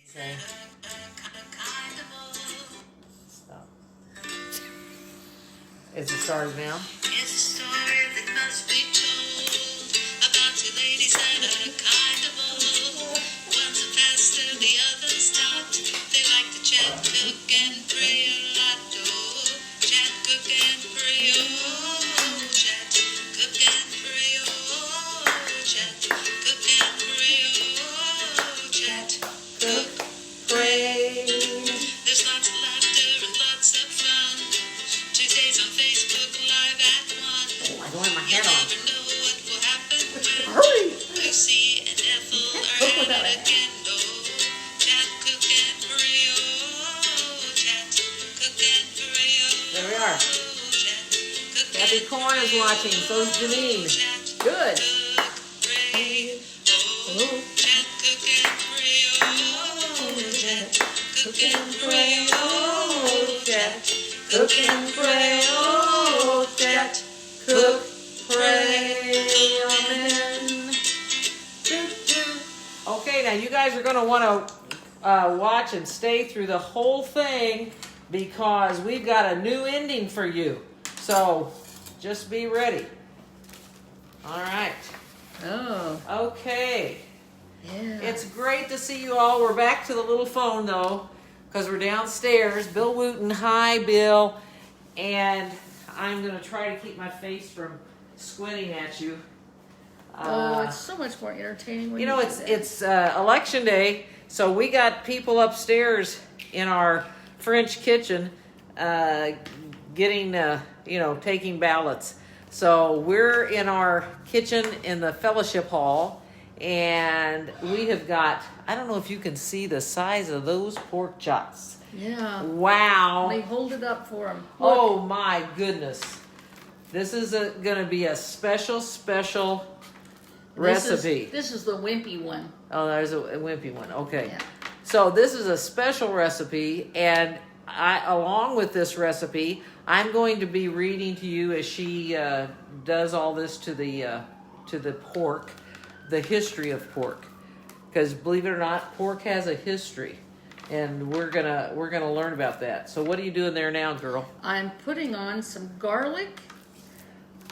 Say. Stop. Is it started now? It's a story that must be told about two ladies and a kind of old. One's a faster, the other's not. They like to chat, cook, and pray a lot. Oh, chat, cook, and pray. Oh, chat, cook, and pray. Oh, chat, cook, and pray. Oh, chat, cook, pray. There's lots of laughter and lots of fun. Tuesdays on Facebook Live at 1. Oh, I don't have my hat on. You never know what will happen when hurry! Lucy and Ethel are at it again. Oh, chat, cook, and pray. Oh, chat, cook, and pray. Oh, there we are. Chat, cook, Happy Corn is watching. So's Janine. Good. Oh, chat, cook, and pray. Oh, chat, cook, and pray. Oh, chat. Cook and pray, oh, chat, cook, pray, amen. Okay, now you guys are going to want to watch and stay through the whole thing because we've got a new ending for you. So just be ready. All right. Oh. Okay. Yeah. It's great to see you all. We're back to the little phone, though, because we're downstairs. Bill Wooten, hi, Bill. And I'm going to try to keep my face from squinting at you. It's so much more entertaining when it's election day, so we got people upstairs in our French kitchen getting, taking ballots. So we're in our kitchen in the fellowship hall, and we have got, I don't know if you can see the size of those pork chops. Yeah. Wow. They hold it up for them. Look. Oh my goodness. This is going to be a special recipe. This is the wimpy one. Oh, there's a wimpy one. Okay. Yeah. So this is a special recipe, and along with this recipe, I'm going to be reading to you as she does all this to the pork, the history of pork, because believe it or not, pork has a history, and we're gonna learn about that. So what are you doing there now, girl? I'm putting on some garlic.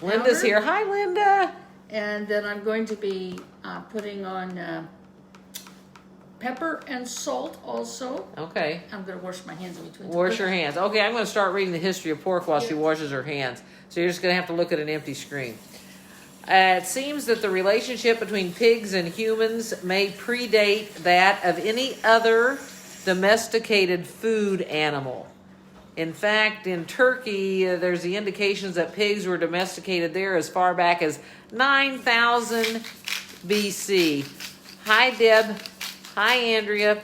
Linda's powder, here. Hi, Linda. And then I'm going to be putting on pepper and salt also. Okay. I'm going to wash my hands in between. Wash your hands. Okay, I'm going to start reading the history of pork while she washes her hands. So you're just going to have to look at an empty screen. It seems that the relationship between pigs and humans may predate that of any other domesticated food animal. In fact, in Turkey, there's the indications that pigs were domesticated there as far back as 9,000 BC. Hi, Deb. Hi, Andrea.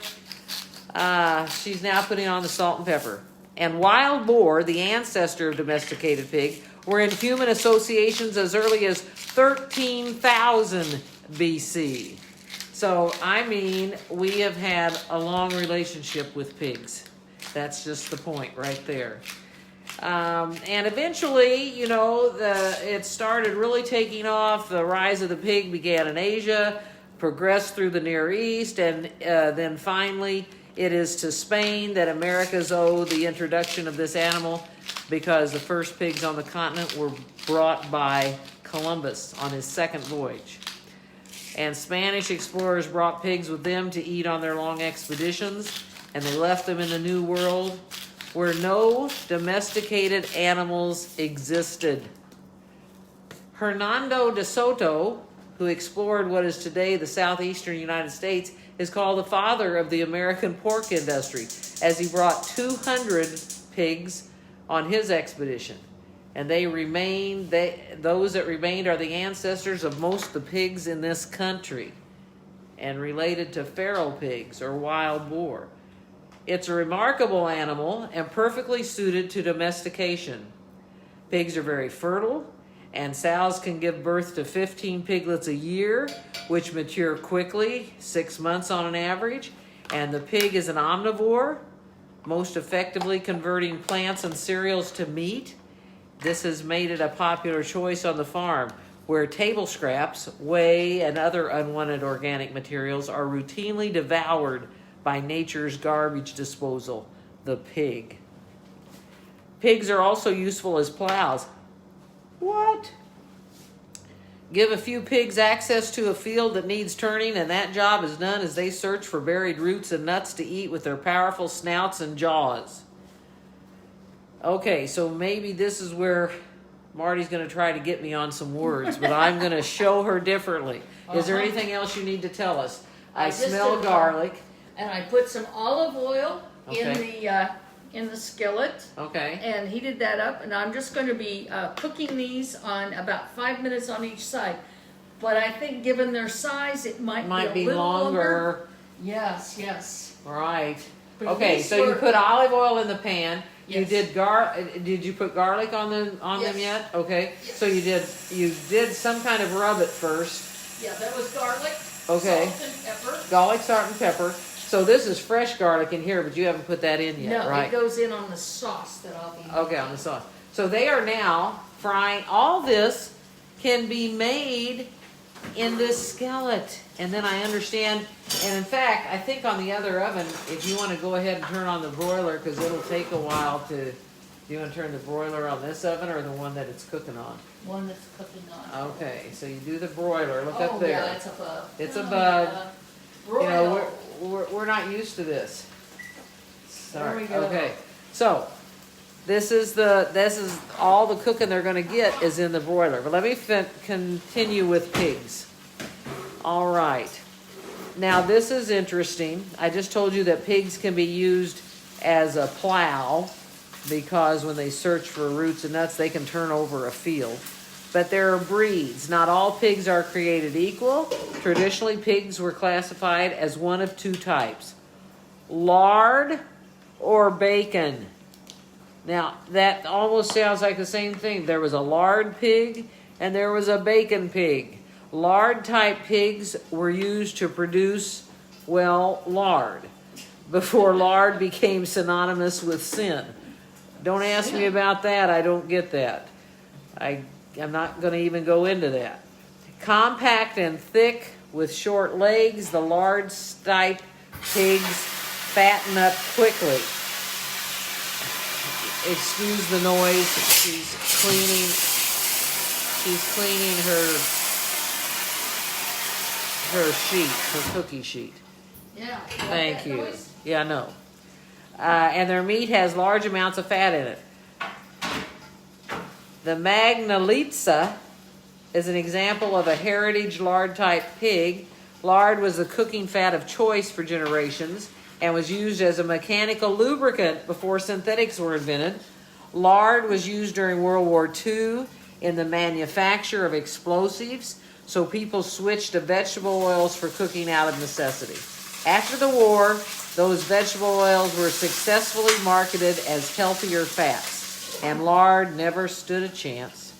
She's now putting on the salt and pepper. And wild boar, the ancestor of domesticated pig, were in human associations as early as 13,000 BC. So, we have had a long relationship with pigs. That's just the point right there. And eventually, it started really taking off. The rise of the pig began in Asia, progressed through the Near East, and then finally it is to Spain that Americans owe the introduction of this animal, because the first pigs on the continent were brought by Columbus on his second voyage. And Spanish explorers brought pigs with them to eat on their long expeditions, and they left them in the New World where no domesticated animals existed. Hernando de Soto, who explored what is today the southeastern United States, is called the father of the American pork industry, as he brought 200 pigs on his expedition. And those that remained are the ancestors of most of the pigs in this country, and related to feral pigs or wild boar. It's a remarkable animal and perfectly suited to domestication. Pigs are very fertile, and sows can give birth to 15 piglets a year, which mature quickly, 6 months on an average. And the pig is an omnivore, most effectively converting plants and cereals to meat. This has made it a popular choice on the farm, where table scraps, whey, and other unwanted organic materials are routinely devoured by nature's garbage disposal, the pig. Pigs are also useful as plows. What? Give a few pigs access to a field that needs turning, and that job is done as they search for buried roots and nuts to eat with their powerful snouts and jaws. Okay, so maybe this is where Marty's going to try to get me on some words, but I'm going to show her differently. Is there anything else you need to tell us? I smell garlic. And I put some olive oil in the skillet. Okay. And heated that up, and I'm just going to be cooking these on about 5 minutes on each side. But I think, given their size, it might be a little longer. Yes, yes. Right. But Okay, these so you were- put olive oil in the pan. Yes. You did Did you put garlic on them Yes. yet? Okay. Yes. So you did some kind of rub it first. Yeah, that was garlic, Okay. salt, and pepper. Garlic, salt, and pepper. So this is fresh garlic in here, but you haven't put that in yet, No, right? it goes in on the sauce that I'll be making. Okay, on the sauce. So they are now frying. All this can be made in this skillet. And then I understand, and in fact, I think on the other oven, if you want to go ahead and turn on the broiler, because it'll take a while to, do you want to turn the broiler on this oven or the one that it's cooking on? One that's cooking on. Okay, so you do the broiler. Look up Oh, there. yeah, it's above. It's Oh, above. yeah. You know, Broil. we're not used to this. Sorry. There we go. Okay. So this is all the cooking they're going to get is in the broiler. But let me continue with pigs. All right. Now this is interesting. I just told you that pigs can be used as a plow because when they search for roots and nuts, they can turn over a field. But there are breeds. Not all pigs are created equal. Traditionally, pigs were classified as one of two types: lard or bacon. Now, that almost sounds like the same thing. There was a lard pig and there was a bacon pig. Lard type pigs were used to produce, well, lard, before lard became synonymous with sin. Don't ask me about that. I don't get that. I'm not going to even go into that. Compact and thick with short legs, the lard type pigs fatten up quickly. Excuse the noise. She's cleaning her cookie sheet. Yeah. Thank you. Yeah, no. And their meat has large amounts of fat in it. The Magnalitza is an example of a heritage lard-type pig. Lard was the cooking fat of choice for generations and was used as a mechanical lubricant before synthetics were invented. Lard was used during World War II in the manufacture of explosives, so people switched to vegetable oils for cooking out of necessity. After the war, those vegetable oils were successfully marketed as healthier fats, and lard never stood a chance.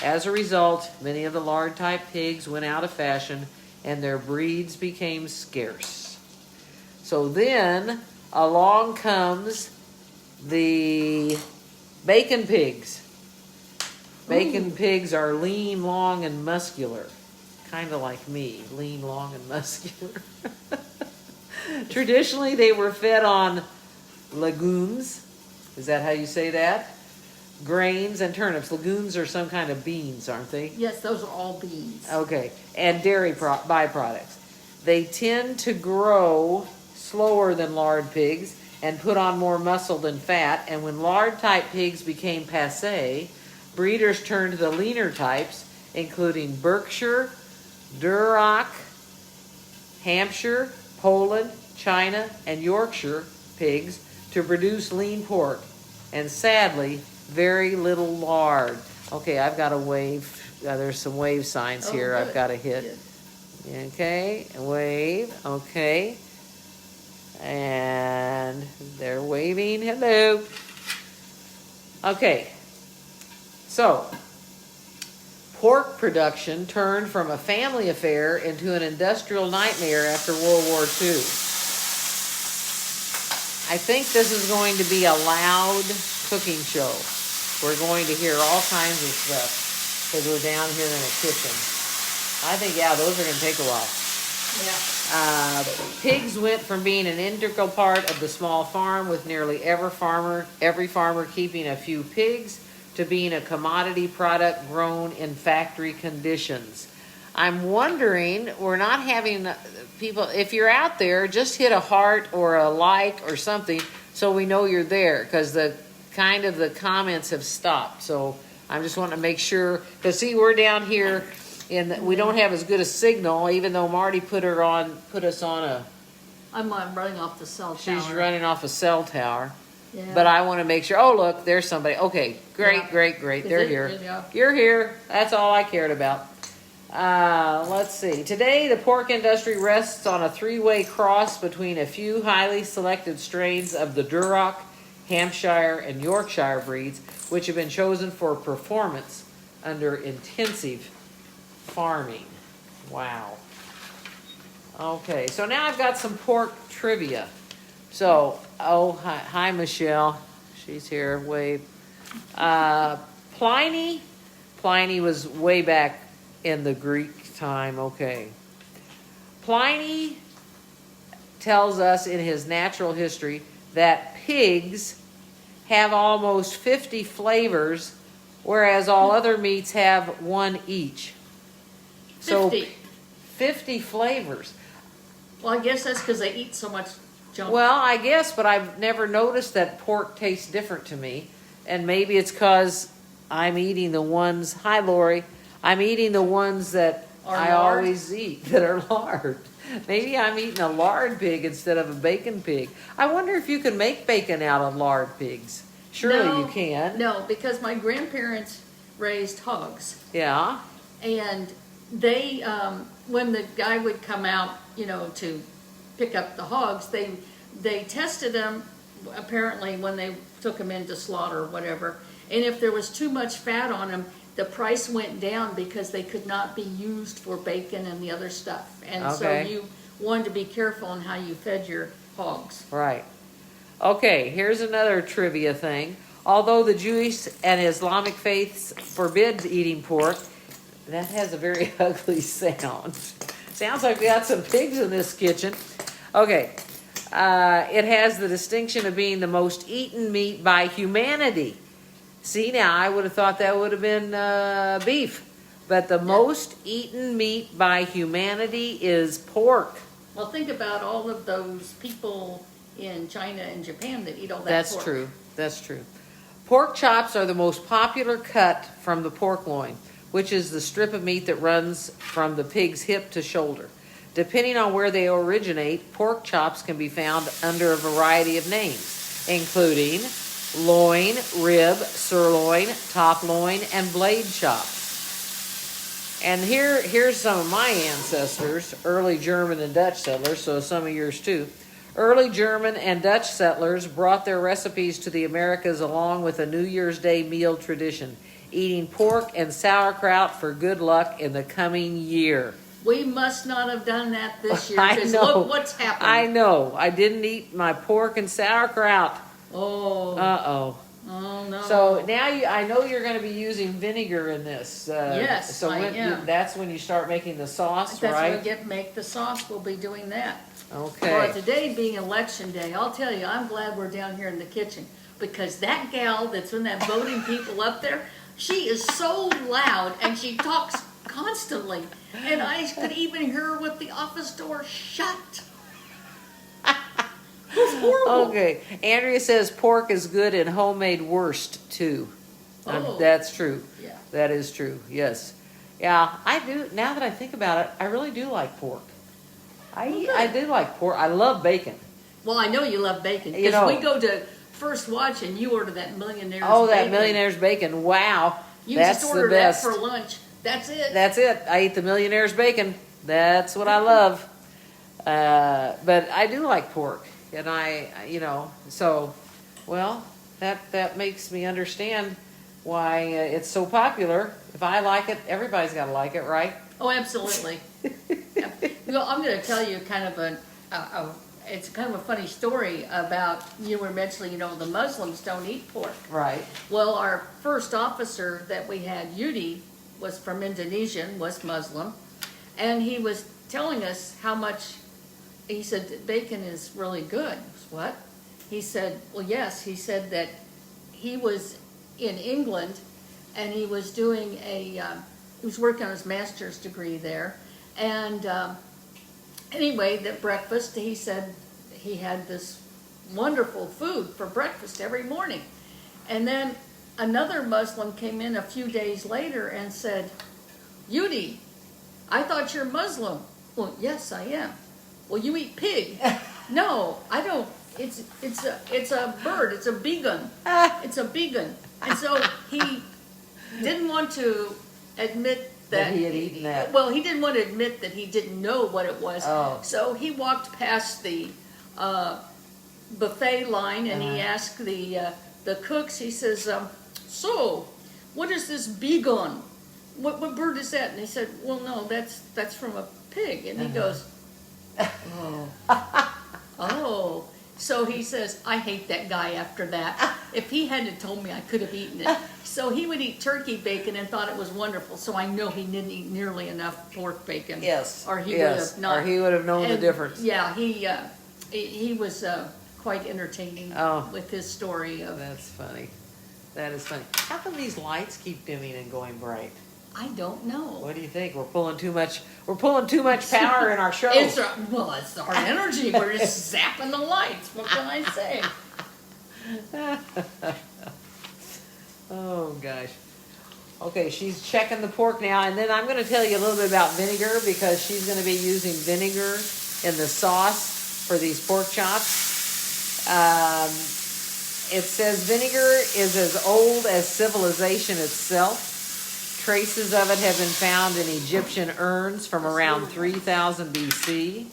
As a result, many of the lard-type pigs went out of fashion, and their breeds became scarce. So then, along comes the bacon pigs. Bacon pigs are lean, long, and muscular. Kind of like me, lean, long, and muscular. Traditionally, they were fed on legumes. Is that how you say that? Grains and turnips. Legumes are some kind of beans, aren't they? Yes, those are all beans. Okay. And dairy byproducts. They tend to grow slower than lard pigs and put on more muscle than fat. And when lard-type pigs became passé, breeders turned to the leaner types, including Berkshire, Duroc, Hampshire, Poland, China, and Yorkshire pigs to produce lean pork, and sadly, very little lard. Okay, I've got to wave. There's some wave signs here good. I've got to hit. Good. Okay, wave. Okay. And they're waving hello. Okay. So, pork production turned from a family affair into an industrial nightmare after World War II. I think this is going to be a loud cooking show. We're going to hear all kinds of stuff because we're down here in a kitchen. I think, yeah, those are going to take a while. Yeah. Pigs went from being an integral part of the small farm, with nearly every farmer keeping a few pigs, to being a commodity product grown in factory conditions. I'm wondering, we're not having people, if you're out there, just hit a heart or a like or something so we know you're there, because the comments have stopped. So I'm just wanting to make sure, because see, we're down here and we don't have as good a signal, even though Marty put us on a. I'm running off the cell tower. She's running off a cell tower. Yeah. But I want to make sure. Oh, look, there's somebody. Okay, great, Yeah. great. They're here. Yeah. You're here. That's all I cared about. Let's see. Today, the pork industry rests on a three-way cross between a few highly selected strains of the Duroc, Hampshire, and Yorkshire breeds, which have been chosen for performance under intensive farming. Wow. Okay, so now I've got some pork trivia. So, hi Michelle. She's here. Wave. Pliny was way back in the Greek time. Okay. Pliny tells us in his natural history that pigs have almost 50 flavors, whereas all other meats have one each. 50. 50 flavors. Well, I guess that's because they eat so much junk. Well, I guess, but I've never noticed that pork tastes different to me. And maybe it's because I'm eating the ones, hi Lori, I'm eating the ones that I always eat, that are lard. Maybe I'm eating a lard pig instead of a bacon pig. I wonder if you can make bacon out of lard pigs. Surely you can. No, because my grandparents raised hogs. Yeah. And they, when the guy would come out, to pick up the hogs, they tested them, apparently, when they took them in to slaughter or whatever. And if there was too much fat on them, the price went down because they could not be used for bacon and the other stuff. And so you wanted to be careful on how you fed your hogs. Right. Okay, here's another trivia thing. Although the Jewish and Islamic faiths forbid eating pork, that has a very ugly sound. Sounds like we got some pigs in this kitchen. Okay. It has the distinction of being the most eaten meat by humanity. See, now, I would have thought that would have been beef. But the most eaten meat by humanity is pork. Well, think about all of those people in China and Japan that eat all that pork. That's true. Pork chops are the most popular cut from the pork loin, which is the strip of meat that runs from the pig's hip to shoulder. Depending on where they originate, pork chops can be found under a variety of names, including loin, rib, sirloin, top loin, and blade chop. And here's some of my ancestors, early German and Dutch settlers, so some of yours too. Early German and Dutch settlers brought their recipes to the Americas along with a New Year's Day meal tradition, eating pork and sauerkraut for good luck in the coming year. We must not have done that this year, I because know. look what's happened. I know. I didn't eat my pork and sauerkraut. Oh. Uh-oh. Oh, no. So now I know you're going to be using vinegar in this. Yes, so I am. That's when you start making the sauce, That's right? when we make the sauce. We'll be doing that. Okay. Well, today being election day, I'll tell you, I'm glad we're down here in the kitchen, because that gal that's in that voting people up there, she is so loud and she talks constantly. And I could even hear her with the office door shut. It's horrible. Okay. Andrea says pork is good in homemade wurst too. Oh. That's true. Yeah. That is true. Yes. Yeah, I do. Now that I think about it, I really do like pork. I do like pork. I love bacon. Well, I know you love bacon, because we go to First Watch and you order that Millionaire's bacon. Oh, that Millionaire's bacon. Wow. You That's just order the best. that for lunch. That's it. That's it. I eat the Millionaire's bacon. That's what I love. But I do like pork. And that makes me understand why it's so popular. If I like it, everybody's got to like it, right? Oh, absolutely. Yeah. Well, I'm going to tell you kind of it's kind of a funny story about, you were mentioning, the Muslims don't eat pork. Right. Well, our first officer that we had, Yudi, was from Indonesia, was Muslim, and he was telling us how much, he said that bacon is really good. What? He said, well, yes. He said that he was in England and he was doing he was working on his master's degree there. And anyway, that breakfast, he said he had this wonderful food for breakfast every morning. And then another Muslim came in a few days later and said, Yudi, I thought you're Muslim. Well, yes, I am. Well, you eat pig. No, I don't. It's a bird. It's a vegan. It's a vegan. And so he didn't want to admit that he had eaten that. Well, he didn't want to admit that he didn't know what it was. Oh. So he walked past the buffet line and he asked the cooks. He says, "So, what is this vegan? What bird is that?" And they said, "Well, no, that's from a pig." And he goes, "Oh, oh." So he says, I hate that guy after that. If he hadn't told me, I could have eaten it. So he would eat turkey bacon and thought it was wonderful. So I know he didn't eat nearly enough pork bacon. Yes. Or he would have not. Or he would have known the difference. Yeah, he was quite entertaining with his story of. That's funny. That is funny. How come these lights keep dimming and going bright? I don't know. What do you think? We're pulling too much power in our show. It's our energy. We're just zapping the lights. What can I say? Oh gosh. Okay, she's checking the pork now, and then I'm going to tell you a little bit about vinegar because she's going to be using vinegar in the sauce for these pork chops. It says vinegar is as old as civilization itself. Traces of it have been found in Egyptian urns from around 3000 BC,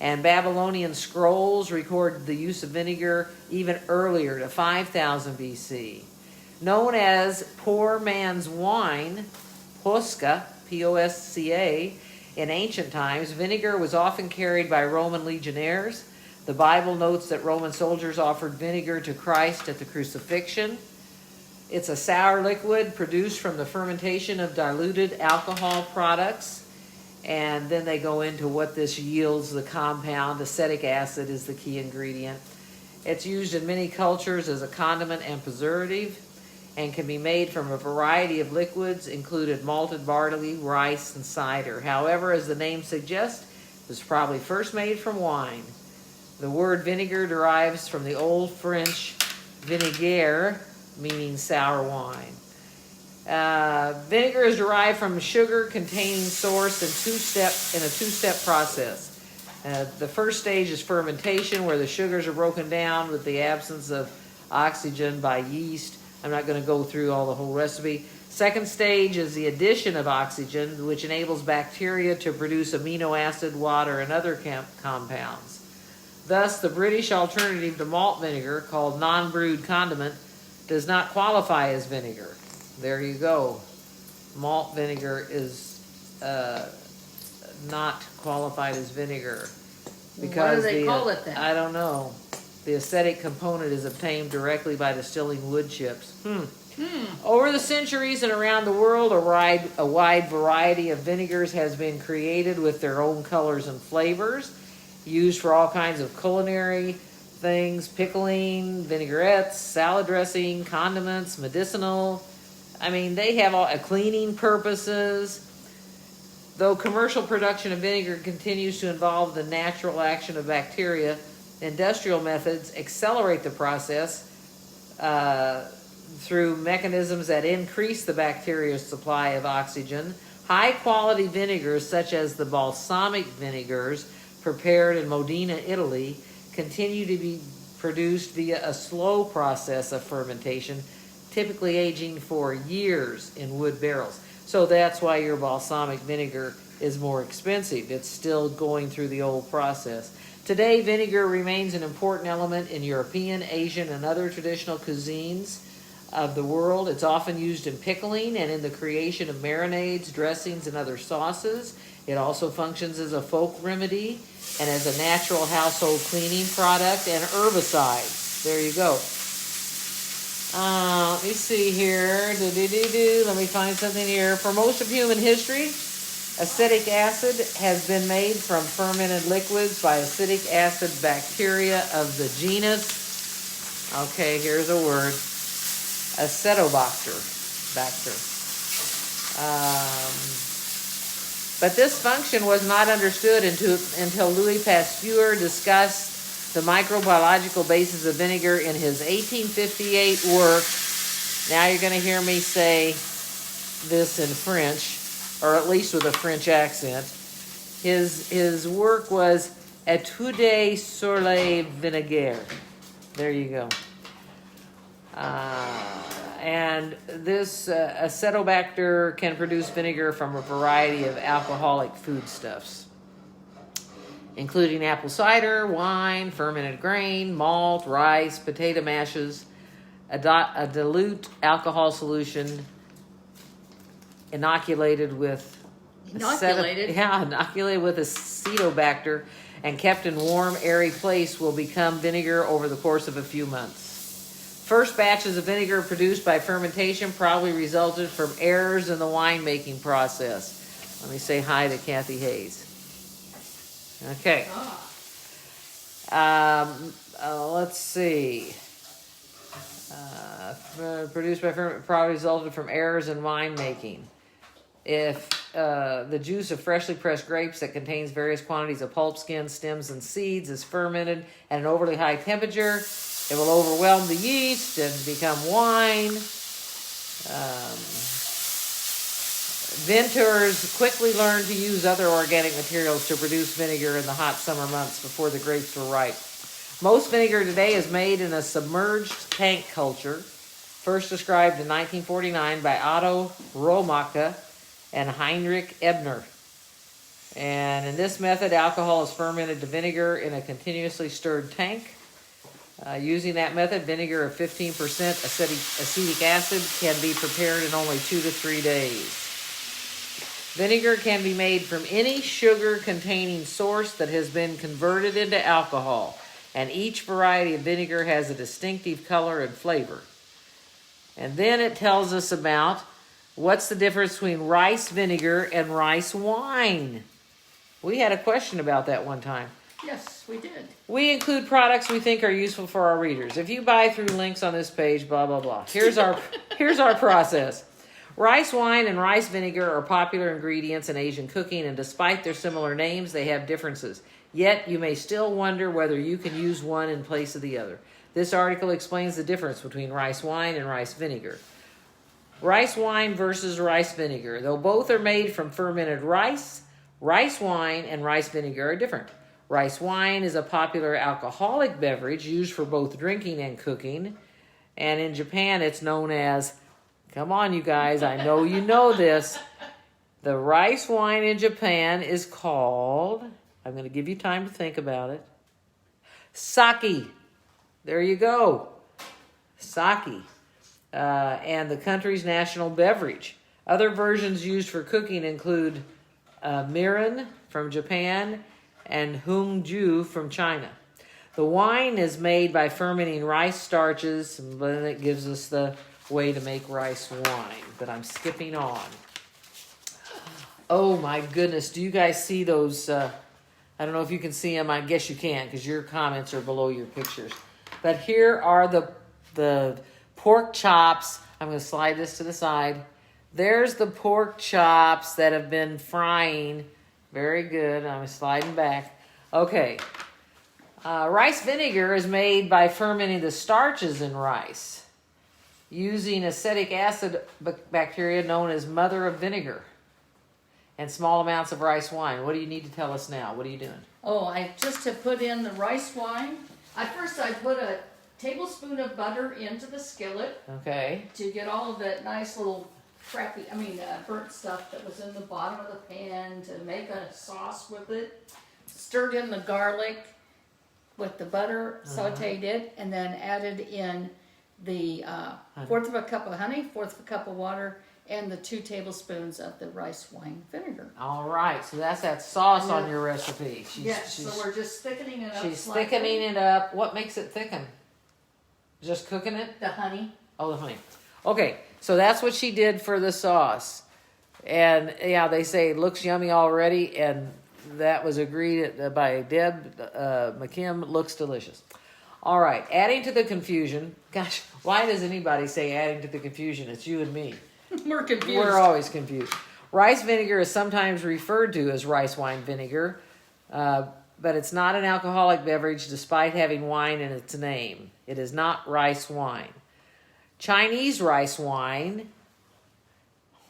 and Babylonian scrolls record the use of vinegar even earlier to 5000 BC. Known as poor man's wine, posca, P-O-S-C-A, in ancient times, vinegar was often carried by Roman legionnaires. The Bible notes that Roman soldiers offered vinegar to Christ at the crucifixion. It's a sour liquid produced from the fermentation of diluted alcohol products. And then they go into what this yields, the compound. Acetic acid is the key ingredient. It's used in many cultures as a condiment and preservative and can be made from a variety of liquids, including malted barley, rice, and cider. However, as the name suggests, it was probably first made from wine. The word vinegar derives from the Old French vinaigre, meaning sour wine. Vinegar is derived from sugar containing source in a two-step process. The first stage is fermentation, where the sugars are broken down with the absence of oxygen by yeast. I'm not going to go through all the whole recipe. Second stage is the addition of oxygen, which enables bacteria to produce amino acid, water, and other compounds. Thus, the British alternative to malt vinegar, called non-brewed condiment, does not qualify as vinegar. There you go. Malt vinegar is not qualified as vinever. Because what do they call it then? I don't know. The acidic component is obtained directly by distilling wood chips. Over the centuries and around the world, a wide variety of vinegars has been created with their own colors and flavors, used for all kinds of culinary things, pickling, vinaigrettes, salad dressing, condiments, medicinal. I mean, they have all cleaning purposes. Though commercial production of vinegar continues to involve the natural action of bacteria, industrial methods accelerate the process through mechanisms that increase the bacteria's supply of oxygen. High-quality vinegars, such as the balsamic vinegars prepared in Modena, Italy, continue to be produced via a slow process of fermentation, typically aging for years in wood barrels. So that's why your balsamic vinegar is more expensive. It's still going through the old process. Today, vinegar remains an important element in European, Asian, and other traditional cuisines of the world. It's often used in pickling and in the creation of marinades, dressings, and other sauces. It also functions as a folk remedy and as a natural household cleaning product and herbicide. There you go. Let me see here. Let me find something here. For most of human history, Acetic acid has been made from fermented liquids by acetic acid bacteria of the genus, okay, here's a word, Acetobacter. But this function was not understood until Louis Pasteur discussed the microbiological basis of vinegar in his 1858 work. Now you're going to hear me say this in French, or at least with a French accent. His work was Études sur les vinaigres. There you go. And this Acetobacter can produce vinegar from a variety of alcoholic foodstuffs, including apple cider, wine, fermented grain, malt, rice, potato mashes, a dilute alcohol solution inoculated with Acetobacter and kept in warm, airy place will become vinegar over the course of a few months. First batches of vinegar produced by fermentation probably resulted from errors in the winemaking process. Let me say hi to Kathy Hayes. Okay. Let's see. Produced by fermentation probably resulted from errors in winemaking. If the juice of freshly pressed grapes that contains various quantities of pulp, skin, stems, and seeds is fermented at an overly high temperature, it will overwhelm the yeast and become wine. Vintners quickly learned to use other organic materials to produce vinegar in the hot summer months before the grapes were ripe. Most vinegar today is made in a submerged tank culture, first described in 1949 by Otto Romacher and Heinrich Ebner. And in this method, alcohol is fermented to vinegar in a continuously stirred tank. Using that method, vinegar of 15% acetic acid can be prepared in only 2 to 3 days. Vinegar can be made from any sugar-containing source that has been converted into alcohol, and each variety of vinegar has a distinctive color and flavor. And then it tells us about what's the difference between rice vinegar and rice wine. We had a question about that one time. Yes, we did. We include products we think are useful for our readers. If you buy through links on this page, blah, blah, blah. Here's our process. Rice wine and rice vinegar are popular ingredients in Asian cooking, and despite their similar names, they have differences. Yet, you may still wonder whether you can use one in place of the other. This article explains the difference between rice wine and rice vinegar. Rice wine versus rice vinegar. Though both are made from fermented rice, rice wine and rice vinegar are different. Rice wine is a popular alcoholic beverage used for both drinking and cooking. And in Japan, it's known as, come on, you guys, I know you know this. The rice wine in Japan is called, I'm going to give you time to think about it, sake. There you go. Sake. And the country's national beverage. Other versions used for cooking include mirin from Japan and hungju from China. The wine is made by fermenting rice starches, and then it gives us the way to make rice wine. But I'm skipping on. Oh my goodness, do you guys see those? I don't know if you can see them. I guess you can because your comments are below your pictures. But here are the pork chops. I'm going to slide this to the side. There's the pork chops that have been frying. Very good. I'm sliding back. Okay. Rice vinegar is made by fermenting the starches in rice using acetic acid bacteria known as mother of vinegar and small amounts of rice wine. What do you need to tell us now? What are you doing? Oh, I just to put in the rice wine. I put a tablespoon of butter into the skillet. Okay. To get all of that nice little burnt stuff that was in the bottom of the pan, to make a sauce with it. Stirred in the garlic with the butter, sauteed it, and then added in the fourth of a cup of honey, fourth of a cup of water, and the 2 tablespoons of the rice wine vinegar. All right, so that's that sauce on your recipe. So we're just thickening it up. She's slightly. thickening it up. What makes it thicken? Just cooking it? The honey. Oh, the honey. Okay, so that's what she did for the sauce. And yeah, they say it looks yummy already, and that was agreed by Deb McKim. Looks delicious. All right, adding to the confusion. Gosh, why does anybody say adding to the confusion? It's you and me. We're confused. We're always confused. Rice vinegar is sometimes referred to as rice wine vinegar, but it's not an alcoholic beverage despite having wine in its name. It is not rice wine. Chinese rice wine,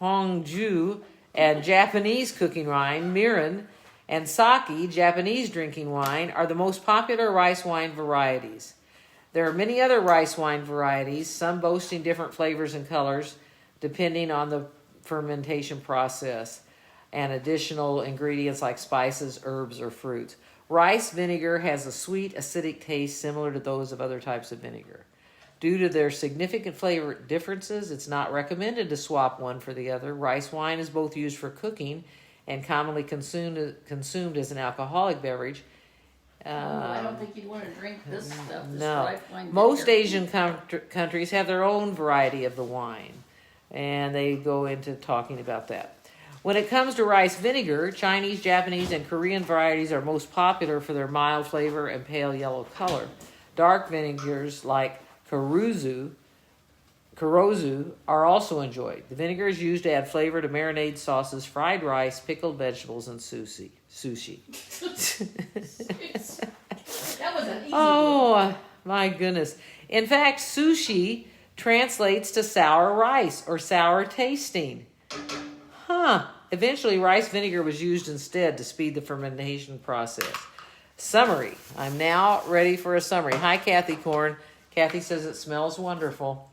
Hongju, and Japanese cooking wine, mirin, and sake, Japanese drinking wine, are the most popular rice wine varieties. There are many other rice wine varieties, some boasting different flavors and colors, depending on the fermentation process and additional ingredients like spices, herbs, or fruits. Rice vinegar has a sweet, acidic taste similar to those of other types of vinegar. Due to their significant flavor differences, it's not recommended to swap one for the other. Rice wine is both used for cooking and commonly consumed as an alcoholic beverage. I don't think you'd want to drink this stuff. This No. rice wine Most vinegar. Asian countries have their own variety of the wine, and they go into talking about that. When it comes to rice vinegar, Chinese, Japanese, and Korean varieties are most popular for their mild flavor and pale yellow color. Dark vinegars like Kurozu are also enjoyed. The vinegar is used to add flavor to marinade sauces, fried rice, pickled vegetables, and sushi. That was an easy one. Oh, my goodness. In fact, sushi translates to sour rice or sour tasting. Huh. Eventually, rice vinegar was used instead to speed the fermentation process. Summary. I'm now ready for a summary. Hi, Kathy Korn. Kathy says it smells wonderful.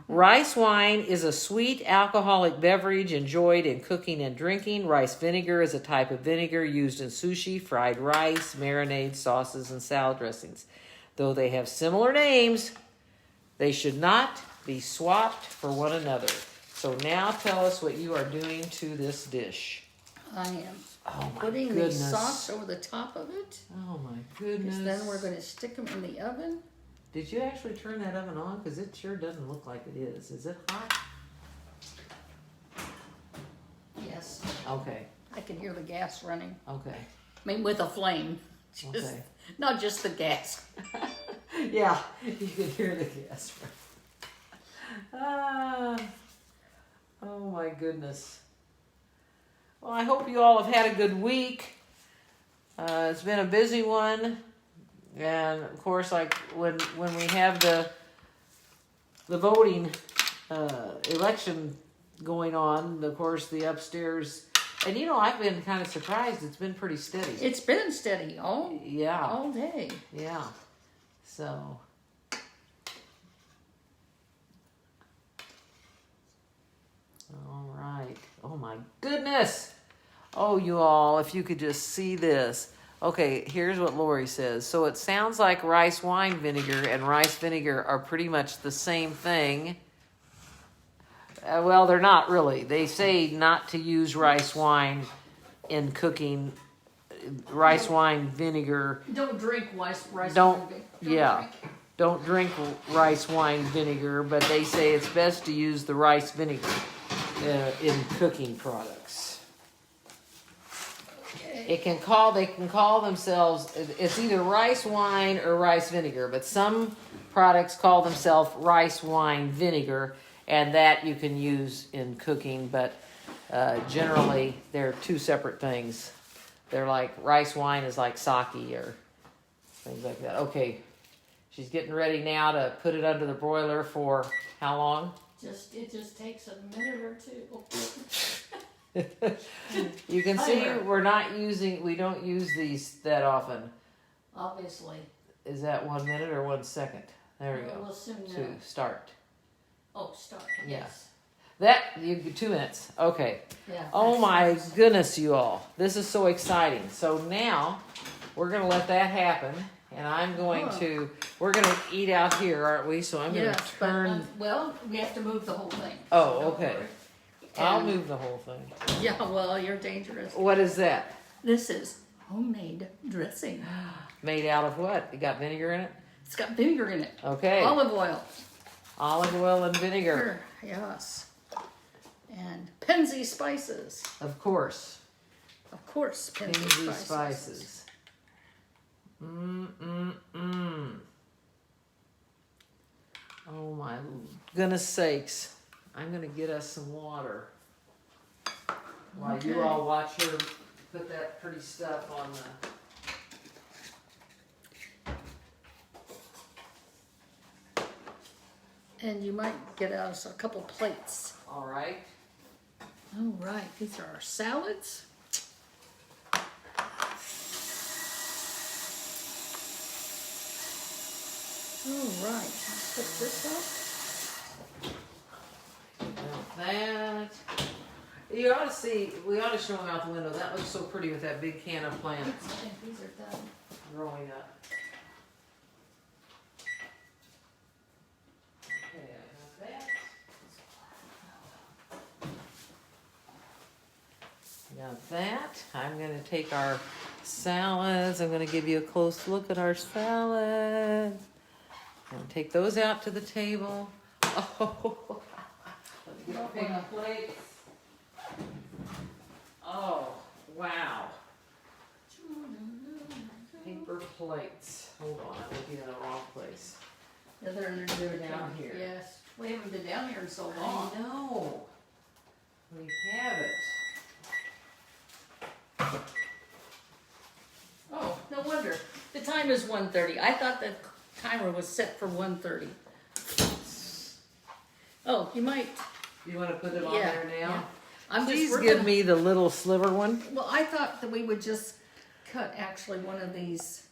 Rice wine is a sweet alcoholic beverage enjoyed in cooking and drinking. Rice vinegar is a type of vinegar used in sushi, fried rice, marinade sauces, and salad dressings. Though they have similar names, they should not be swapped for one another. So now tell us what you are doing to this dish. I am Oh my putting goodness. the sauce over the top of it. Oh my goodness. Because then we're going to stick them in the oven. Did you actually turn that oven on? Because it sure doesn't look like it is. Is it hot? Yes. Okay. I can hear the gas running. Okay. I mean, with a flame. Just, Okay. Not just the gas. Yeah, you can hear the gas. Oh my goodness. Well, I hope you all have had a good week. It's been a busy one, and of course, like when we have the voting election going on, of course, the upstairs, and I've been kind of surprised. It's been pretty steady. It's been steady all day. Yeah. So. All right. Oh my goodness. Oh, you all, if you could just see this. Okay, here's what Lori says. So it sounds like rice wine vinegar and rice vinegar are pretty much the same thing. Well, they're not really. They say not to use rice wine in cooking. Rice wine vinegar. Don't drink rice Don't- vinegar. yeah. Drink it. Don't drink rice wine vinegar, but they say it's best to use the rice vinegar in cooking products. They can call themselves, it's either rice wine or rice vinegar, but some products call themselves rice wine vinegar, and that you can use in cooking, but generally they're two separate things. They're like, rice wine is like sake or things like that. Okay, she's getting ready now to put it under the broiler for how long? It just takes a minute or two. You can see Timer. we don't use these that often. Obviously. Is that 1 minute or 1 second? There we go. We'll soon know. To start. Oh, start. Yeah. Yes. That, 2 minutes. Okay. Yeah. Oh that's my nice. goodness, you all. This is so exciting. So now we're going to let that happen. And we're going to eat out here, aren't we? So I'm going to Yes, turn. but we have to move the whole thing. Oh, so don't okay. worry. I'll And- move the whole thing. Yeah, well, you're dangerous. What is that? This is homemade dressing. Made out of what? It got vinegar in it? It's got vinegar in it. Okay. Olive oil. Olive oil and vinegar. Here, yes. And Penzi spices. Of course. Of course, Penzi Penzi spices. spices. Oh my goodness sakes. I'm going to get us some water. While you all watch her put that pretty stuff on the... And you might get us a couple plates. All right. All right, these are our salads. All right, let's put this Now that... You ought to see, we ought to show them out the window. That looks so pretty with that big can of up. plants I think these are done. growing up. Okay, I got that. Got that. I'm going to take our salads. I'm going to give you a close look at our salad. I'm going to take those out to the table. Oh, let me get a big plate. Oh, wow. Paper plates. Hold on, I'm looking in the wrong place. Yeah, they're down here. Yes, we haven't been down here in so I long. know. We have it. Oh, no wonder. The time is 1:30. I thought the timer was set for 1:30. Oh, you might. You want to put it on Yeah, there now? yeah. I'm Please just give me the little sliver one. Well, I thought that we would just cut actually one of these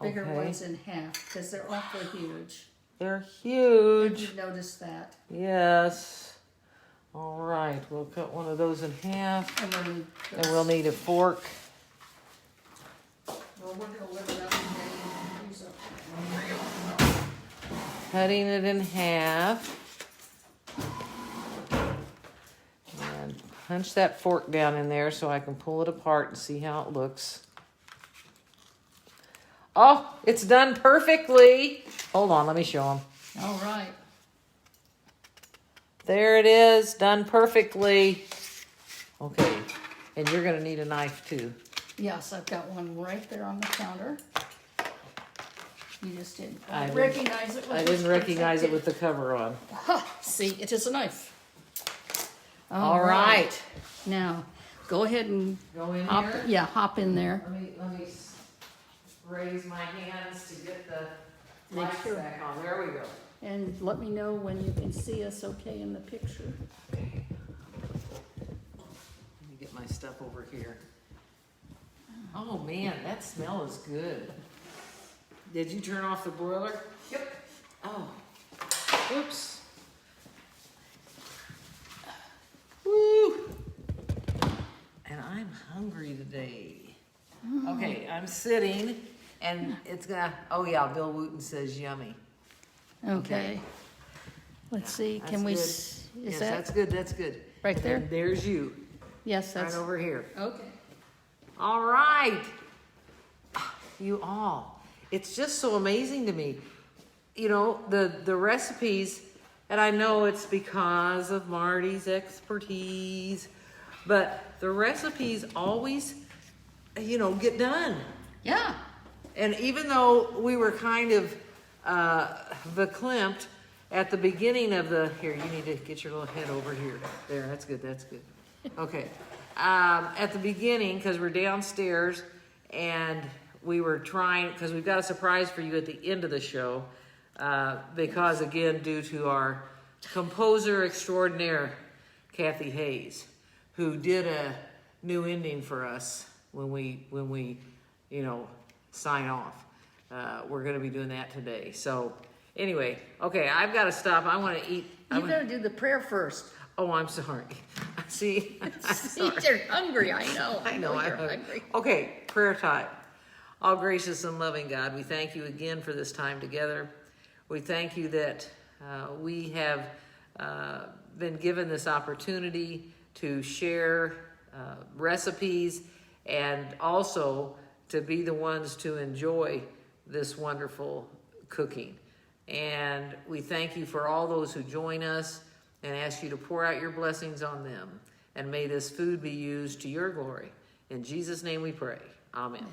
bigger Okay. ones in half because they're awfully huge. They're Did huge. you notice that? Yes. All right, we'll cut one of those in half. And then And we'll need a fork. well, we're gonna live it up and then use it. Cutting it in half. And punch that fork down in there so I can pull it apart and see how it looks. Oh, it's done perfectly. Hold on, let me show them. All right. There it is, done perfectly. Okay, and you're gonna need a knife too. Yes, I've got one right there on the counter. You just didn't I didn't- recognize it. I didn't recognize it with the cover on. Ha! See, it is a knife. All right. Now, go ahead and Go in hop. here. Yeah, hop in there. Let me raise my hands to get the Make lights sure. back on. There we go. And let me know when you can see us okay in the picture. Okay. Let me get my stuff over here. Oh man, that smell is good. Did you turn off the broiler? Yep. Oh. Oops. Woo. And I'm hungry today. Okay, I'm sitting and it's gonna, oh yeah, Bill Wooten says yummy. Okay. Let's see, That's can we, good. is Yes, that that's good, that's good. right And there? then there's you, Yes, right that's, over here. okay. All right. You all. It's just so amazing to me. You know, the recipes, and I know it's because of Marty's expertise, but the recipes always, you know, get done. Yeah, And even though we were kind of verklempt at the beginning of the, here, you need to get your little head over here. There, that's good, that's good. Okay. At the beginning, because we're downstairs and we were trying, because we've got a surprise for you at the end of the show, because again, due to our composer extraordinaire, Kathy Hayes, who did a new ending for us when we you know, sign off. We're going to be doing that today. So anyway, okay, I've got to stop. I want to eat. you gotta do the prayer first. Oh, I'm sorry. See, I'm sorry. You're hungry, I know. I know you're I'm hungry. Okay, prayer time. All gracious and loving God, we thank you again for this time together. We thank you that we have been given this opportunity to share recipes and also to be the ones to enjoy this wonderful cooking. And we thank you for all those who join us and ask you to pour out your blessings on them. And may this food be used to your glory. In Jesus' name we pray. Amen.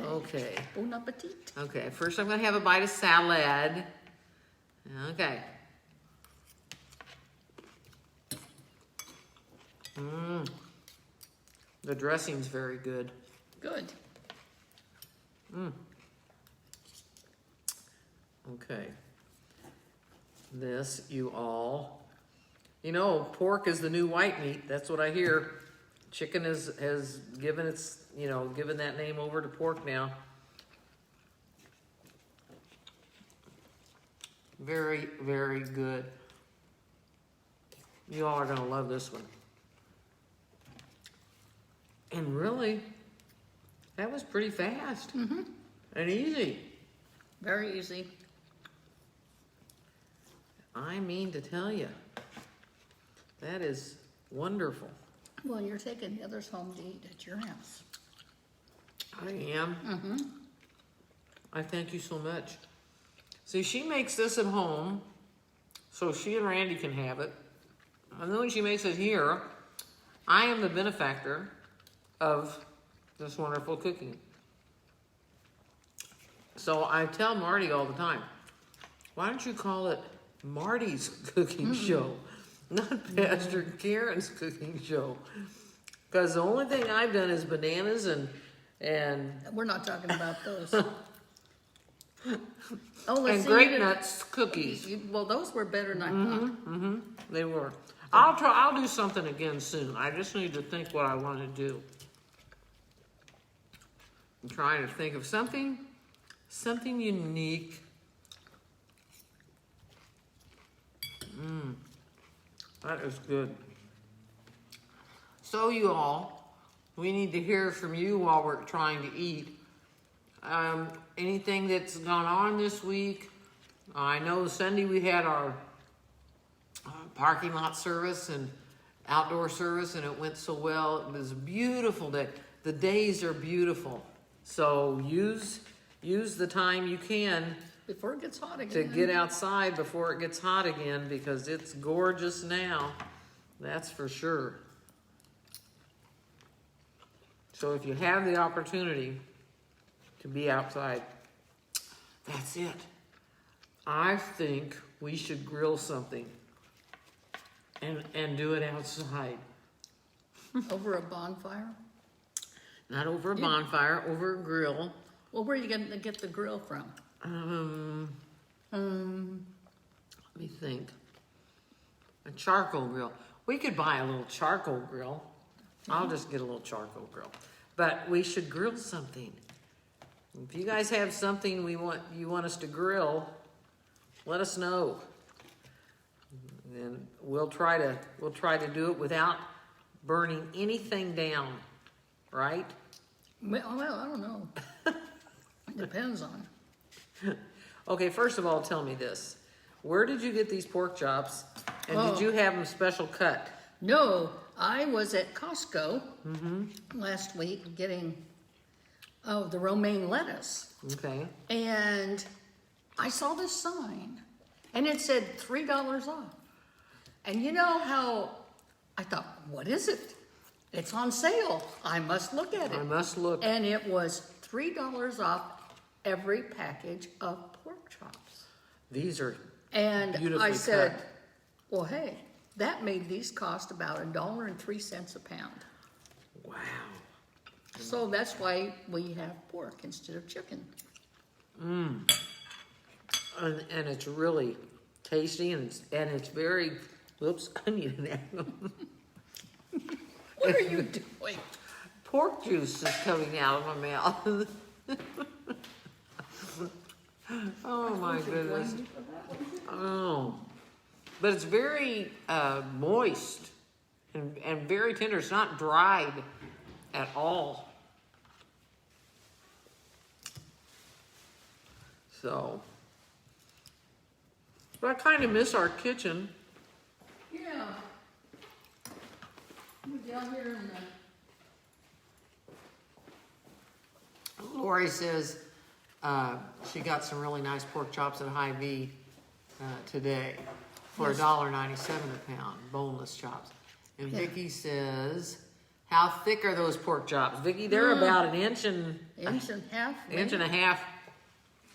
Okay. Bon appetit. Okay, first I'm going to have a bite of salad. Okay. The dressing's very good. Good. Okay. This, you all. You know, pork is the new white meat. That's what I hear. Chicken has given its, given that name over to pork now. Very, very good. You all are going to love this one. And really, that was pretty fast and easy. Very easy. I mean to tell you, that is wonderful. Well, you're taking the others home to eat at your house. I am. I thank you so much. See, she makes this at home, so she and Randy can have it. And then when she makes it here, I am the benefactor of this wonderful cooking. So I tell Marty all the time, why don't you call it Marty's cooking show, not Pastor Karen's cooking show? Because the only thing I've done is bananas and We're not talking about those. and grape nuts cookies. Well, those were better than I thought. They were. I'll do something again soon. I just need to think what I want to do. I'm trying to think of something unique. That is good. So you all, we need to hear from you while we're trying to eat. Anything that's gone on this week? I know Sunday we had our parking lot service and outdoor service, and it went so well. It was a beautiful day. The days are beautiful. So use the time you can Before it gets hot again. to get outside before it gets hot again, because it's gorgeous now. That's for sure. So if you have the opportunity to be outside, that's it. I think we should grill something and do it outside. Over a bonfire? Not over a bonfire, over a grill. Well, where are you going to get the grill from? Let me think. A charcoal grill. We could buy a little charcoal grill. I'll just get a little charcoal grill. But we should grill something. If you guys have something you want us to grill, let us know. And we'll try to do it without burning anything down, right? Well, I don't know. It depends on. Okay, first of all, tell me this. Where did you get these pork chops? And did you have them special cut? No, I was at Costco last week getting the romaine lettuce. Okay. And I saw this sign, and it said $3 off. And you know how I thought, what is it? It's on sale. I must look at it. I must look. And it was $3 off every package of pork chops. These are And beautifully I said, cut. well, hey, that made these cost about $1.03 a pound. Wow. So that's why we have pork instead of chicken. And it's really tasty, and it's very. Whoops! I need an apple. What are you doing? Pork juice is coming out of my mouth. Oh my goodness! Oh, but it's very moist and very tender. It's not dried at all. So, but I kind of miss our kitchen. Yeah. We're down here in the... Lori says she got some really nice pork chops at Hy-Vee today. for Yes. $1.97 a pound, boneless chops. And Yeah. Vicky says, how thick are those pork chops? Vicky, they're about an inch and Inch and a half. inch and a maybe? half,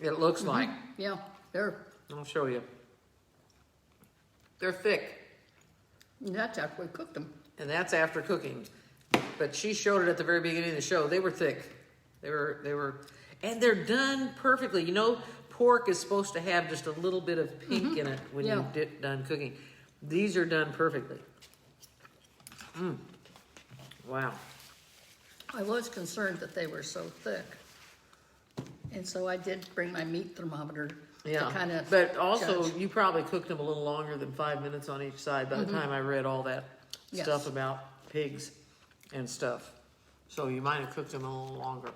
it looks like. Yeah, they're, I'll show you. They're thick, that's after we cooked them. and that's after cooking. But she showed it at the very beginning of the show. They were thick. They were, and they're done perfectly. You know, pork is supposed to have just a little bit of pink in it when Yeah. you're done cooking. These are done perfectly. Wow. I was concerned that they were so thick. And so I did bring my meat thermometer to kind Yeah, of. but also judge. you probably cooked them a little longer than 5 minutes on each side by the time I read all that Yes. stuff about pigs and stuff. So you might have cooked them a little longer.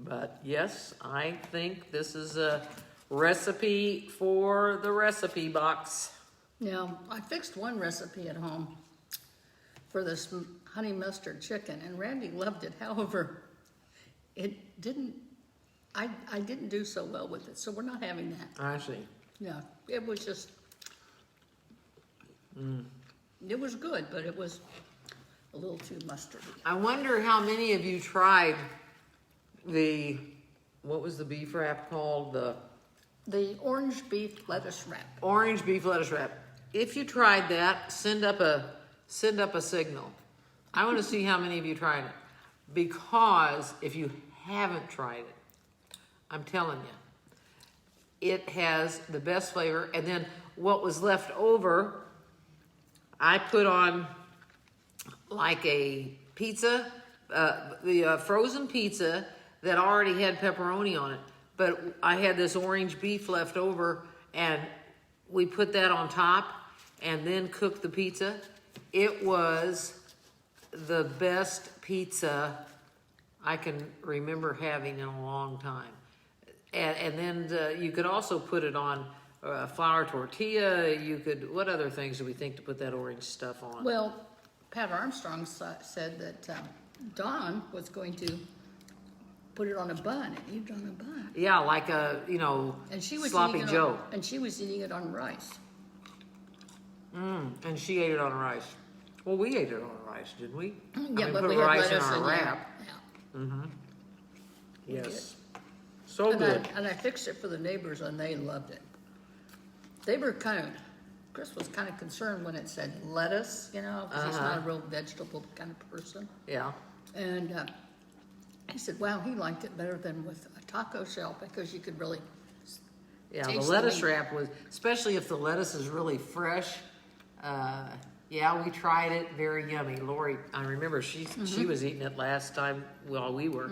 But yes, I think this is a recipe for the recipe box. Now, I fixed one recipe at home for this honey mustard chicken, and Randy loved it. However, it didn't, I didn't do so well with it, so we're not having that. I see. Yeah, it was just, it was good, but it was a little too mustardy. I wonder how many of you tried what was the beef wrap called? The orange beef lettuce wrap. Orange beef lettuce wrap. If you tried that, send up a signal. I want to see how many of you tried it. Because if you haven't tried it, I'm telling you, it has the best flavor. And then what was left over, I put on like a pizza, the frozen pizza that already had pepperoni on it. But I had this orange beef left over, and we put that on top and then cooked the pizza. It was the best pizza I can remember having in a long time. And then you could also put it on flour tortilla. You could, what other things do we think to put that orange stuff on? Well, Pat Armstrong said that Don was going to put it on a bun, and you've done a bun. Yeah, like a, And she was sloppy eating it Joe. and she was eating it on rice. And she ate it on rice. Well, we ate it on rice, didn't we? Yeah, but put we had rice in lettuce our and wrap. yeah. Yes. So And good. I fixed it for the neighbors, and they loved it. They were Chris was kind of concerned when it said lettuce, because he's not a real vegetable kind of person. Yeah. And he said, wow, he liked it better than with a taco shell because you could really Yeah, the taste lettuce the meat. wrap was, especially if the lettuce is really fresh. Yeah, we tried it. Very yummy. Lori, I remember she was eating it last time while we were.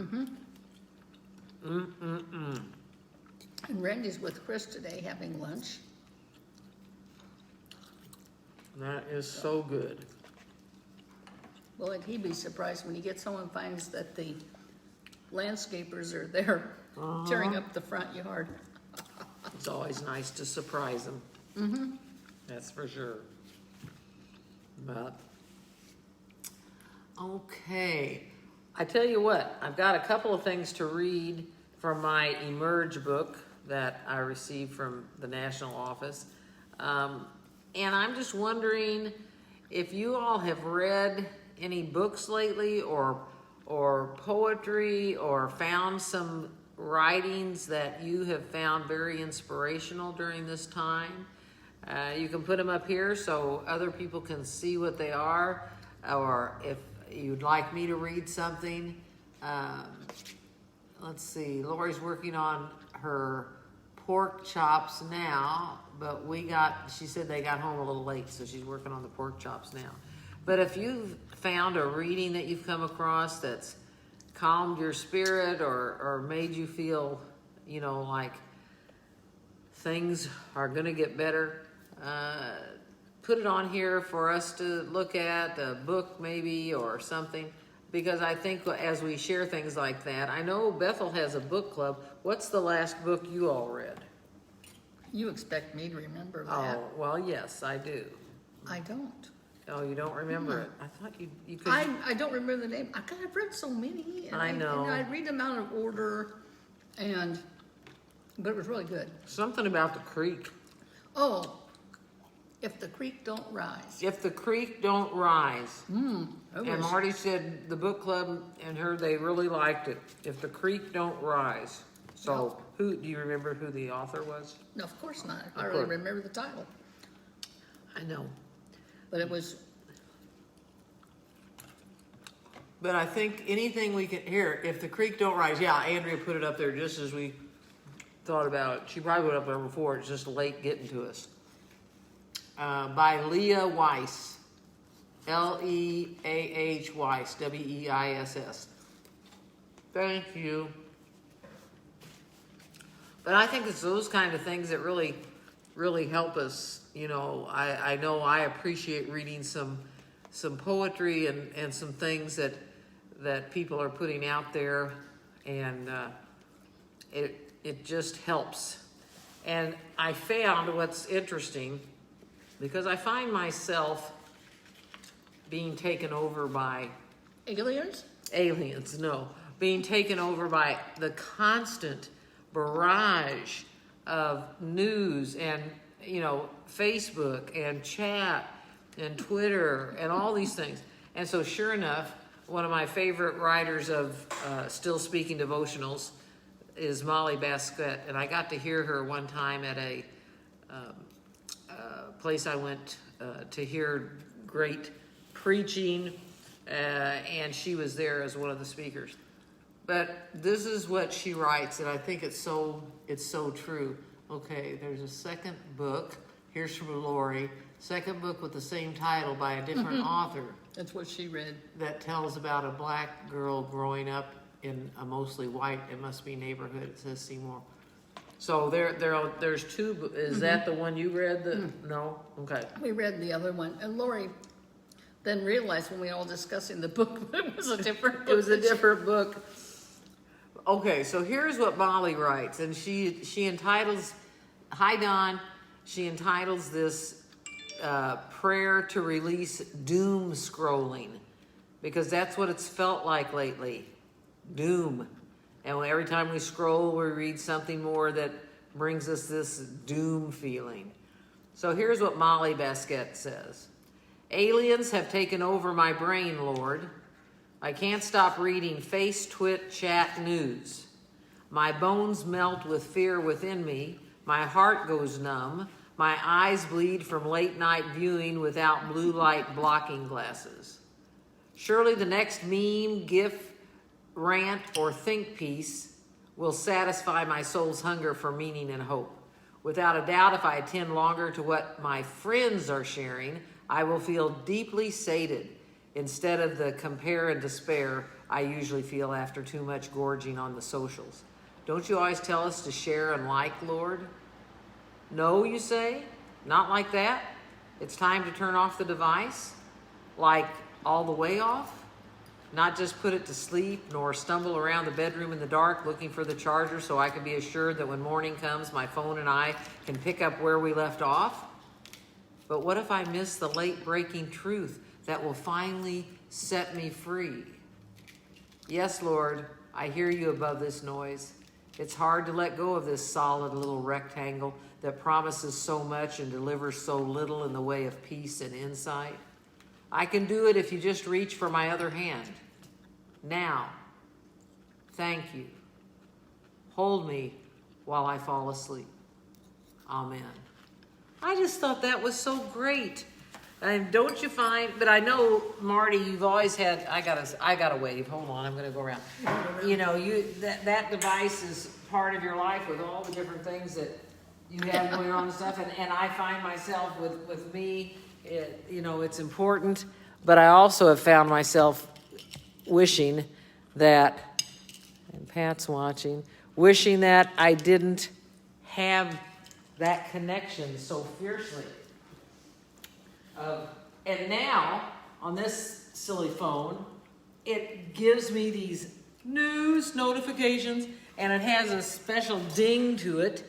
And Randy's with Chris today having lunch. That is so good. Well, and he'd be surprised when he gets home and finds that the landscapers are there tearing up the front yard. It's always nice to surprise them. That's for sure. But okay, I tell you what, I've got a couple of things to read from my Emerge book that I received from the national office, and I'm just wondering if you all have read any books lately, or poetry, or found some writings that you have found very inspirational during this time. You can put them up here so other people can see what they are, or if you'd like me to read something. Let's see, Lori's working on her pork chops now, but she said they got home a little late, so she's working on the pork chops now. But if you've found a reading that you've come across that's calmed your spirit, or made you feel, like things are going to get better, put it on here for us to look at, a book maybe or something, because I think as we share things like that, I know Bethel has a book club. What's the last book you all read? You expect me to remember that. Oh, well, yes, I do. I don't. Oh, you don't remember it? I thought you could. I don't remember the name. I've read so many. And I know. I read them out of order, and But it was really good. Something about the creek. Oh, if the creek don't rise. If the creek don't rise. And was- Marty said the book club and her, they really liked it. If the creek don't rise. So, who do you remember who the author was? No, of course not. I hardly course. remember the title. I know. But it was, But I think anything we can hear, if the creek don't rise, yeah, Andrea put it up there just as we thought about it. She probably put it up there before, it's just late getting to us. By Leah Weiss. Leah Weiss, Weiss. Thank you. But I think it's those kind of things that really, really help us. You know I appreciate reading some poetry and some things that people are putting out there, and it just helps. And I found what's interesting, because I find myself being taken over by aliens, no, being taken over by the constant barrage of news and Facebook and chat and Twitter and all these things. And so sure enough, one of my favorite writers of Still Speaking devotionals is Molly Baskett, and I got to hear her one time at a place I went to hear great preaching, and she was there as one of the speakers. But this is what she writes, and I think it's so true. Okay, there's a second book. Here's from Lori. Second book with the same title by a different author. that's what she read. That tells about a black girl growing up in a mostly white, it must be neighborhood. It says Seymour. So there's two. Is that the one you read? No? Okay. We read the other one. And Lori then realized when we were all discussing the book, it was a different book. It was a different book. Okay, so here's what Molly writes, and she entitles, hi Don, she entitles this prayer to release doom scrolling, because that's what it's felt like lately, doom. And every time we scroll, we read something more that brings us this doom feeling. So here's what Molly Baskett says. Aliens have taken over my brain, Lord. I can't stop reading face, twit, chat, news. My bones melt with fear within me. My heart goes numb. My eyes bleed from late night viewing without blue light blocking glasses. Surely the next meme, gif, rant, or think piece will satisfy my soul's hunger for meaning and hope. Without a doubt, if I attend longer to what my friends are sharing, I will feel deeply sated, instead of the compare and despair I usually feel after too much gorging on the socials. Don't you always tell us to share and like, Lord? No, you say? Not like that? It's time to turn off the device? Like all the way off? Not just put it to sleep, nor stumble around the bedroom in the dark looking for the charger so I can be assured that when morning comes, my phone and I can pick up where we left off? But what if I miss the late breaking truth that will finally set me free? Yes, Lord, I hear you above this noise. It's hard to let go of this solid little rectangle that promises so much and delivers so little in the way of peace and insight. I can do it if you just reach for my other hand. Now, thank you. Hold me while I fall asleep. Amen. I just thought that was so great. And don't you find, but I know, Marty, you've always had, I gotta wave. Hold on, I'm gonna go around. That device is part of your life with all the different things that you have going on and stuff. And I find myself with me, it's important, but I also have found myself wishing that, and Pat's watching, wishing that I didn't have that connection so fiercely. And now, on this silly phone, it gives me these news notifications, and it has a special ding to it.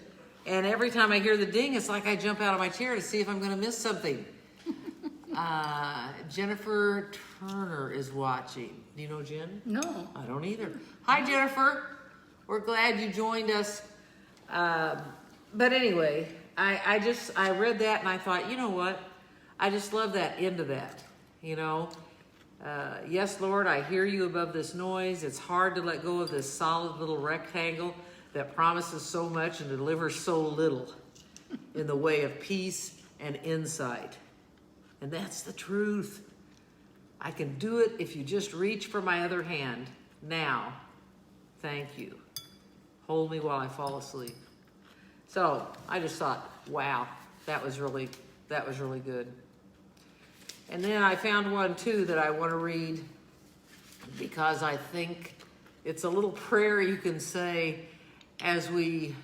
And every time I hear the ding, it's like I jump out of my chair to see if I'm going to miss something. Jennifer Turner is watching. Do you know Jen? No. I don't either. Hi, Jennifer. We're glad you joined us. But anyway, I read that and I thought, you know what? I just love that end of that, you know. Yes, Lord, I hear you above this noise. It's hard to let go of this solid little rectangle that promises so much and delivers so little in the way of peace and insight. And that's the truth. I can do it if you just reach for my other hand. Now, thank you. Hold me while I fall asleep. So I just thought, wow, that was really good. And then I found one too that I want to read because I think it's a little prayer you can say as we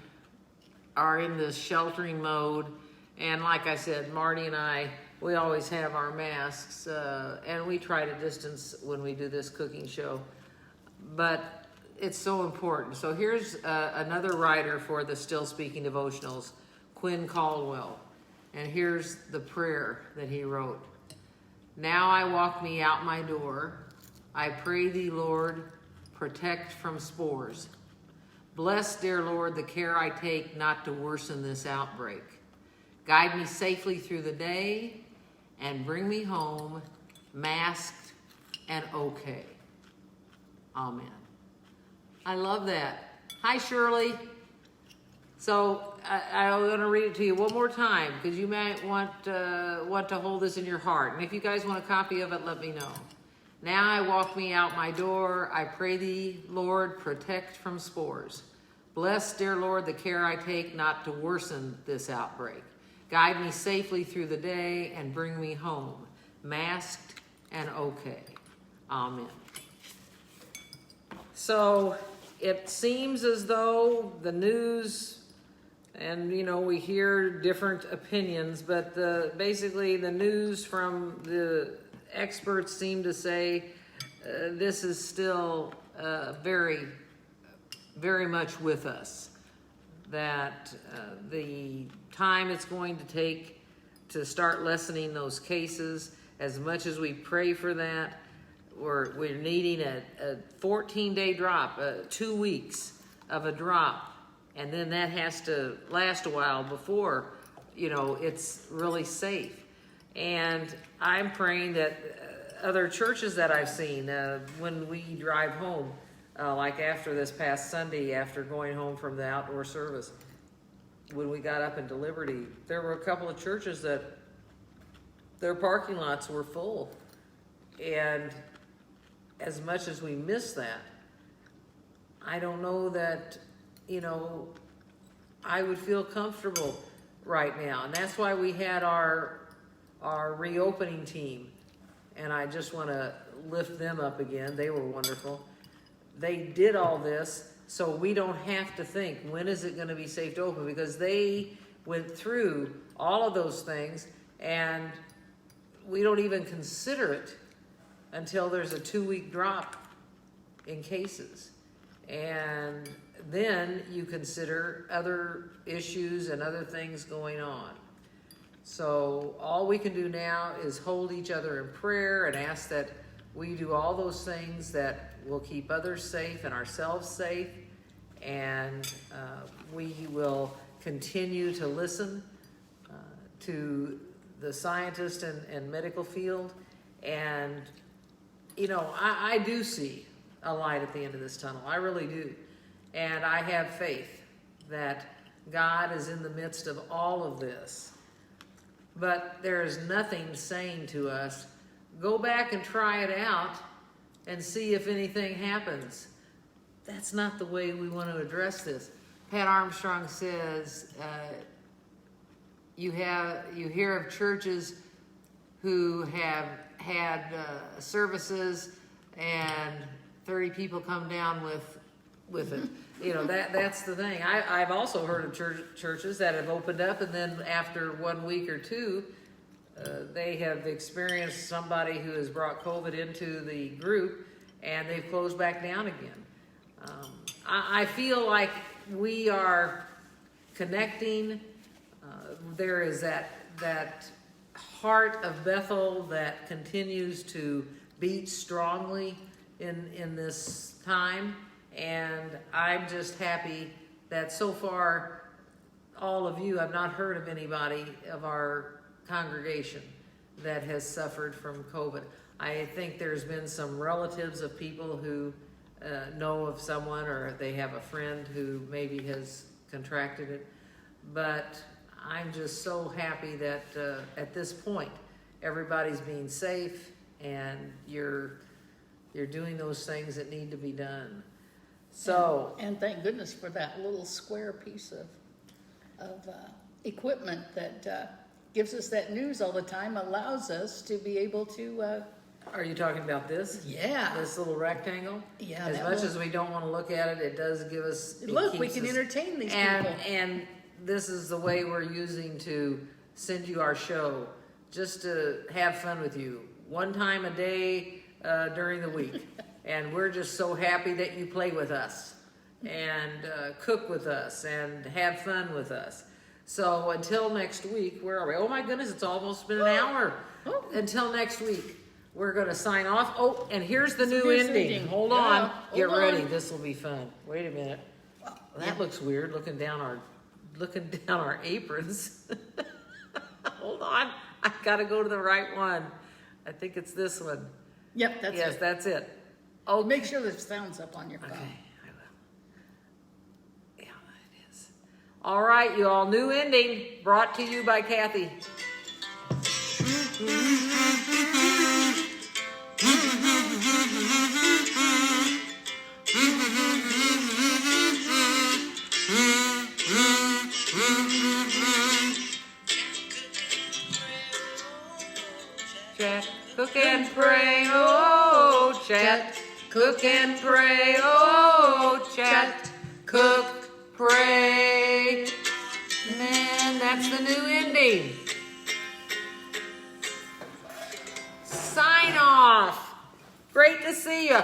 are in this sheltering mode. And like I said, Marty and I, we always have our masks, and we try to distance when we do this cooking show. But it's so important. So here's another writer for the Still Speaking Devotionals, Quinn Caldwell. And here's the prayer that he wrote. Now I walk me out my door. I pray thee, Lord, protect from spores. Bless, dear Lord, the care I take not to worsen this outbreak. Guide me safely through the day and bring me home masked and okay. Amen. I love that. Hi, Shirley. So I'm going to read it to you one more time because you might want to hold this in your heart. And if you guys want a copy of it, let me know. Now I walk me out my door. I pray thee, Lord, protect from spores. Bless, dear Lord, the care I take not to worsen this outbreak. Guide me safely through the day and bring me home, masked and okay. Amen. So it seems as though the news, and you know, we hear different opinions, but basically the news from the experts seem to say this is still very, very much with us. That the time it's going to take to start lessening those cases, as much as we pray for that, we're needing a 14-day drop, 2 weeks of a drop, and then that has to last a while before, you know, it's really safe. And I'm praying that other churches that I've seen, when we drive home, like after this past Sunday, after going home from the outdoor service, when we got up into Liberty, there were a couple of churches that their parking lots were full. And as much as we miss that, I don't know that, you know, I would feel comfortable right now. And that's why we had our reopening team. And I just want to lift them up again. They were wonderful. They did all this so we don't have to think, when is it going to be safe to open? Because they went through all of those things, and we don't even consider it until there's a 2-week drop in cases. And then you consider other issues and other things going on. So all we can do now is hold each other in prayer and ask that we do all those things that will keep others safe and ourselves safe, and we will continue to listen to the scientists and medical field. And, you know, I do see a light at the end of this tunnel. I really do. And I have faith that God is in the midst of all of this. But there is nothing saying to us, go back and try it out and see if anything happens. That's not the way we want to address this. Pat Armstrong says, you hear of churches who have had services and 30 people come down with it. You know, that's the thing. I've also heard of churches that have opened up, and then after 1 week or two, they have experienced somebody who has brought COVID into the group, and they've closed back down again. I feel like we are connecting. There is that heart of Bethel that continues to beat strongly in this time, and I'm just happy that so far, all of you, I've not heard of anybody of our congregation that has suffered from COVID. I think there's been some relatives of people who know of someone, or they have a friend who maybe has contracted it. But I'm just so happy that at this point, everybody's being safe and you're doing those things that need to be done. So, and thank goodness for that little square piece of equipment that gives us that news all the time, allows us to be able to. are you talking about this? Yeah. This little rectangle? Yeah. As much as we don't want to look at it, it does give us. Look, we can entertain these people. And this is the way we're using to send you our show, just to have fun with you. One time a day during the week. And we're just so happy that you play with us and cook with us and have fun with us. So until next week, where are we? Oh my goodness, it's almost been an hour. Oh. Until next week, we're going to sign off. Oh, and here's the new Here's ending. ending. Hold Yeah, on. hold Get ready. on. This will be fun. Wait a minute. That looks weird looking down our aprons. Hold on. I got to go to the right one. I think it's this one. Yep, that's Yes, it. that's it. Oh, Make sure the sound's up on your phone. okay, I will. Yeah, it is. All right, you all. New ending brought to you by Kathy. Chat, cook and pray, oh, chat. Cook and pray, oh, chat. Cook, pray. And that's the new ending. Sign off. Great to see you.